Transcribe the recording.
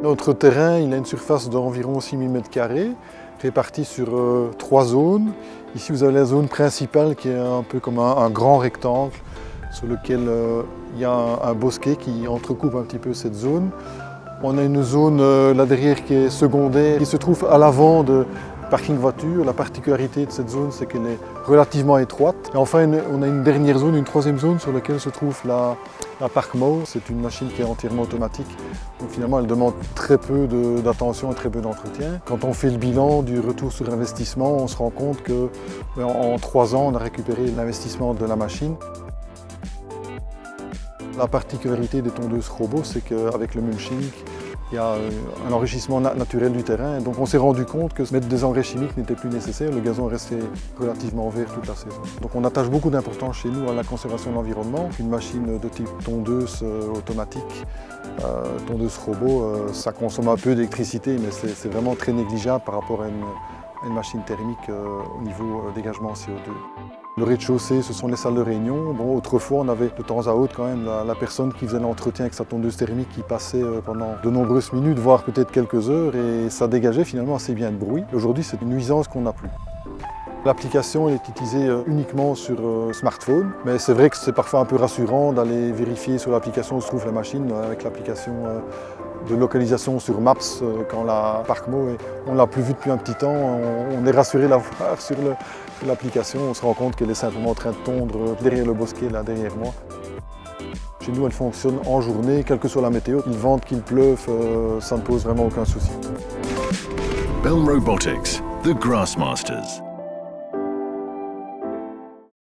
Notre terrain il a une surface d'environ 6000 m², répartie sur 3 zones. Ici vous avez la zone principale qui est un peu comme un grand rectangle sur lequel il y a un bosquet qui entrecoupe un petit peu cette zone. On a une zone là derrière qui est secondaire, qui se trouve à l'avant de parking voiture. La particularité de cette zone, c'est qu'elle est relativement étroite. Et enfin, on a une dernière zone, une troisième zone sur laquelle se trouve la Park Mow. C'est une machine qui est entièrement automatique. Donc finalement, elle demande très peu d'attention et très peu d'entretien. Quand on fait le bilan du retour sur investissement, on se rend compte qu'en 3 ans, on a récupéré l'investissement de la machine. La particularité des tondeuses robots, c'est qu'avec le mulching, il y a un enrichissement naturel du terrain. Donc on s'est rendu compte que mettre des engrais chimiques n'était plus nécessaire. Le gazon restait relativement vert toute la saison. Donc on attache beaucoup d'importance chez nous à la conservation de l'environnement. Une machine de type tondeuse automatique, tondeuse robot, ça consomme un peu d'électricité, mais c'est vraiment très négligeable par rapport à une machine thermique au niveau dégagement CO2. Le rez-de-chaussée, ce sont les salles de réunion. Bon, autrefois, on avait de temps à autre quand même la personne qui faisait l'entretien avec sa tondeuse thermique qui passait pendant de nombreuses minutes, voire peut-être quelques heures, et ça dégageait finalement assez bien de bruit. Aujourd'hui, c'est une nuisance qu'on n'a plus. L'application est utilisée uniquement sur smartphone, mais c'est vrai que c'est parfois un peu rassurant d'aller vérifier sur l'application où se trouve la machine avec l'application de localisation sur Maps quand la Park Mow, on ne l'a plus vue depuis un petit temps, on est rassuré de la voir sur l'application, on se rend compte qu'elle est simplement en train de tondre derrière le bosquet, là derrière moi. Chez nous, elle fonctionne en journée, quelle que soit la météo. Qu'il vente, qu'il pleuve, ça ne pose vraiment aucun souci. Bell Robotics, the Grassmasters.